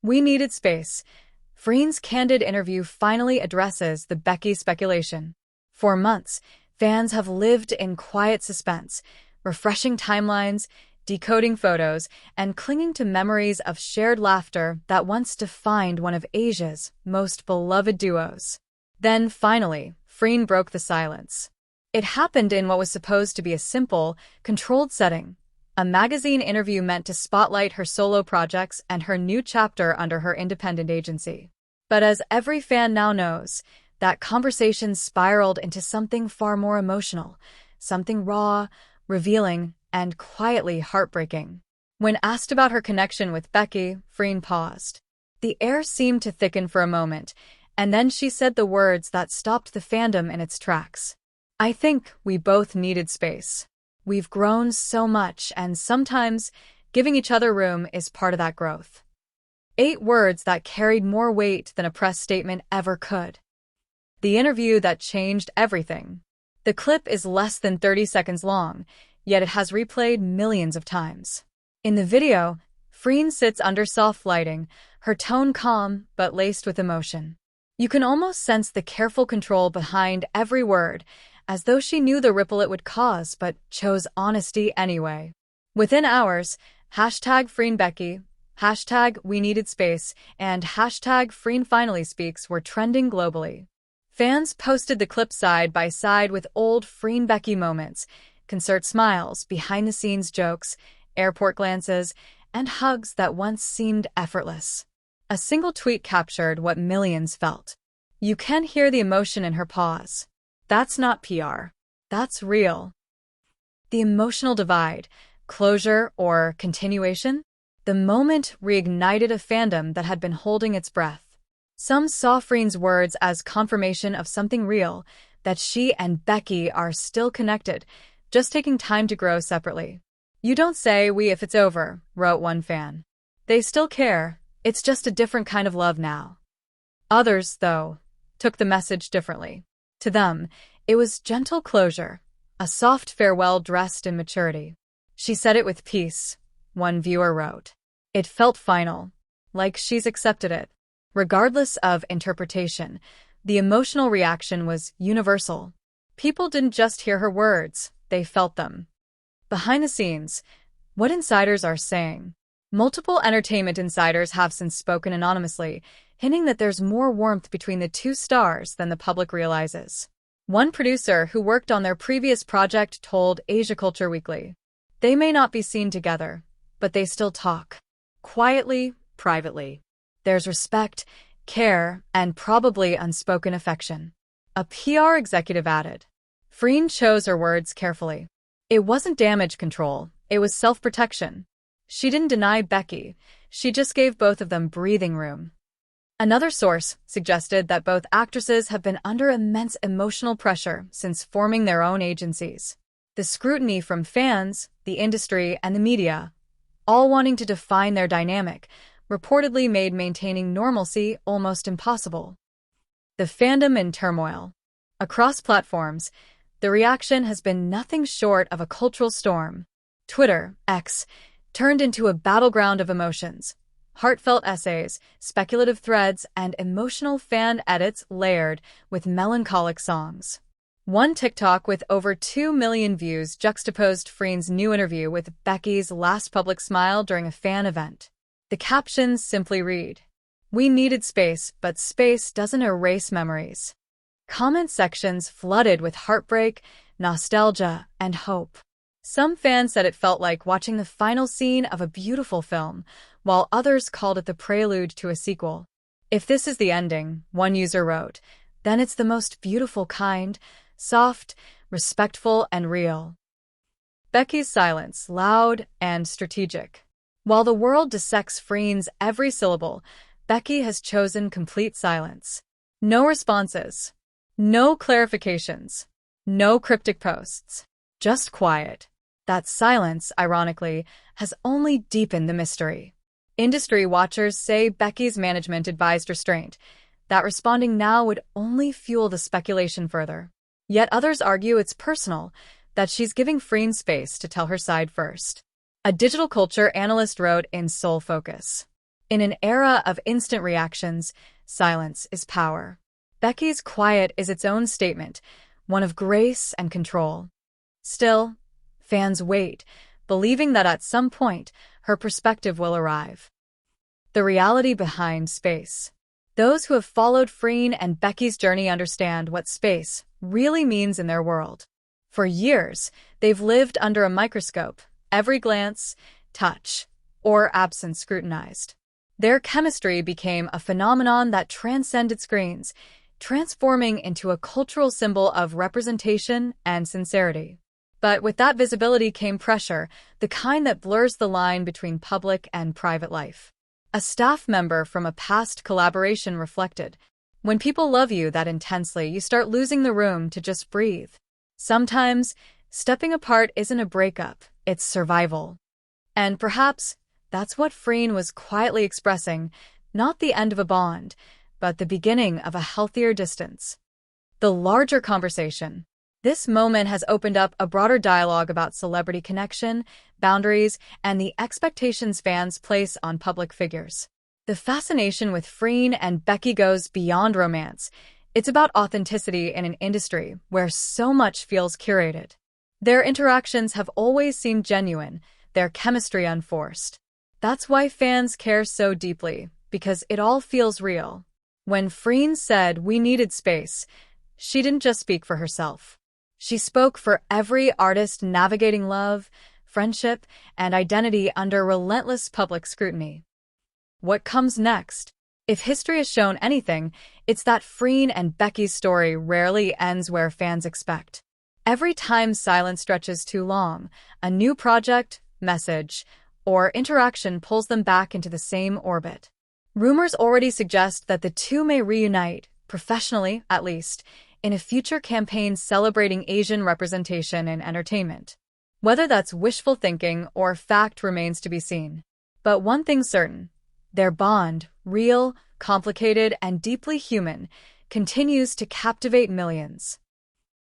We needed space. Freen's Candid interview finally addresses the Becky speculation. For months, fans have lived in quiet suspense, refreshing timelines, decoding photos, and clinging to memories of shared laughter that once defined one of Asia's most beloved duos. Then, finally, Freen broke the silence. It happened in what was supposed to be a simple, controlled setting, a magazine interview meant to spotlight her solo projects and her new chapter under her independent agency. But as every fan now knows, that conversation spiraled into something far more emotional, something raw, revealing, and quietly heartbreaking. When asked about her connection with Becky, Freen paused. The air seemed to thicken for a moment, and then she said the words that stopped the fandom in its tracks. I think we both needed space. We've grown so much, and sometimes giving each other room is part of that growth. 8 words that carried more weight than a press statement ever could. The interview that changed everything. The clip is less than 30 seconds long, yet it has replayed millions of times. In the video, Freen sits under soft lighting, her tone calm but laced with emotion. You can almost sense the careful control behind every word, as though she knew the ripple it would cause but chose honesty anyway. Within hours, #FreenBecky, #WeNeededSpace, and #FreenFinallySpeaks were trending globally. Fans posted the clip side by side with old Freen Becky moments, concert smiles, behind-the-scenes jokes, airport glances, and hugs that once seemed effortless. A single tweet captured what millions felt. You can hear the emotion in her pause. That's not PR. That's real. The emotional divide, closure or continuation? The moment reignited a fandom that had been holding its breath. Some saw Freen's words as confirmation of something real, that she and Becky are still connected, just taking time to grow separately. You don't say we if it's over, wrote one fan. They still care, it's just a different kind of love now. Others, though, took the message differently. To them, it was gentle closure, a soft farewell dressed in maturity. She said it with peace, one viewer wrote. It felt final, like she's accepted it. Regardless of interpretation, the emotional reaction was universal. People didn't just hear her words, they felt them. Behind the scenes, what insiders are saying. Multiple entertainment insiders have since spoken anonymously, hinting that there's more warmth between the two stars than the public realizes. One producer who worked on their previous project told Asia Culture Weekly, "They may not be seen together, but they still talk. Quietly, privately. There's respect, care, and probably unspoken affection." A PR executive added. Freen chose her words carefully. It wasn't damage control, it was self-protection. She didn't deny Becky, she just gave both of them breathing room. Another source suggested that both actresses have been under immense emotional pressure since forming their own agencies. The scrutiny from fans, the industry, and the media, all wanting to define their dynamic, reportedly made maintaining normalcy almost impossible. The fandom in turmoil. Across platforms, the reaction has been nothing short of a cultural storm. Twitter, X, turned into a battleground of emotions. Heartfelt essays, speculative threads, and emotional fan edits layered with melancholic songs. One TikTok with over 2 million views juxtaposed Freen's new interview with Becky's last public smile during a fan event. The captions simply read, "We needed space, but space doesn't erase memories." Comment sections flooded with heartbreak, nostalgia, and hope. Some fans said it felt like watching the final scene of a beautiful film, while others called it the prelude to a sequel. If this is the ending, one user wrote, then it's the most beautiful kind, soft, respectful, and real. Becky's silence, loud and strategic. While the world dissects Freen's every syllable, Becky has chosen complete silence. No responses. No clarifications. No cryptic posts. Just quiet. That silence, ironically, has only deepened the mystery. Industry watchers say Becky's management advised restraint, that responding now would only fuel the speculation further. Yet others argue it's personal, that she's giving Freen space to tell her side first. A digital culture analyst wrote in Soul Focus, In an era of instant reactions, silence is power. Becky's quiet is its own statement, one of grace and control. Still, fans wait, believing that at some point, her perspective will arrive. The reality behind space. Those who have followed Freen and Becky's journey understand what space really means in their world. For years, they've lived under a microscope, every glance, touch, or absence scrutinized. Their chemistry became a phenomenon that transcended screens, transforming into a cultural symbol of representation and sincerity. But with that visibility came pressure, the kind that blurs the line between public and private life. A staff member from a past collaboration reflected, "When people love you that intensely, you start losing the room to just breathe. Sometimes, stepping apart isn't a breakup, it's survival." And perhaps that's what Freen was quietly expressing, not the end of a bond, but the beginning of a healthier distance. The larger conversation. This moment has opened up a broader dialogue about celebrity connection, boundaries, and the expectations fans place on public figures. The fascination with Freen and Becky goes beyond romance. It's about authenticity in an industry where so much feels curated. Their interactions have always seemed genuine, their chemistry unforced. That's why fans care so deeply, because it all feels real. When Freen said we needed space, she didn't just speak for herself. She spoke for every artist navigating love, friendship, and identity under relentless public scrutiny. What comes next? If history has shown anything, it's that Freen and Becky's story rarely ends where fans expect. Every time silence stretches too long, a new project, message, or interaction pulls them back into the same orbit. Rumors already suggest that the two may reunite, professionally at least, in a future campaign celebrating Asian representation in entertainment. Whether that's wishful thinking or fact remains to be seen. But one thing's certain, their bond, real, complicated, and deeply human, continues to captivate millions.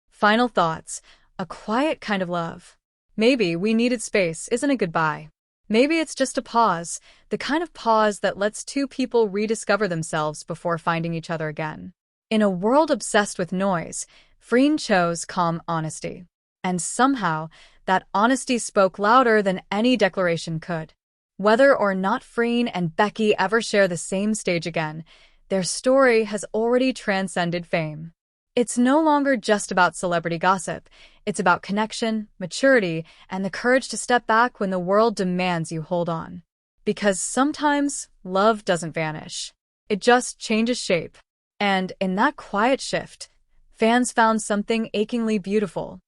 Final thoughts, a quiet kind of love. Maybe we needed space isn't a goodbye. Maybe it's just a pause, the kind of pause that lets two people rediscover themselves before finding each other again. In a world obsessed with noise, Freen chose calm honesty. And somehow, that honesty spoke louder than any declaration could. Whether or not Freen and Becky ever share the same stage again, their story has already transcended fame. It's no longer just about celebrity gossip. It's about connection, maturity, and the courage to step back when the world demands you hold on. Because sometimes, love doesn't vanish. It just changes shape. And in that quiet shift, fans found something achingly beautiful.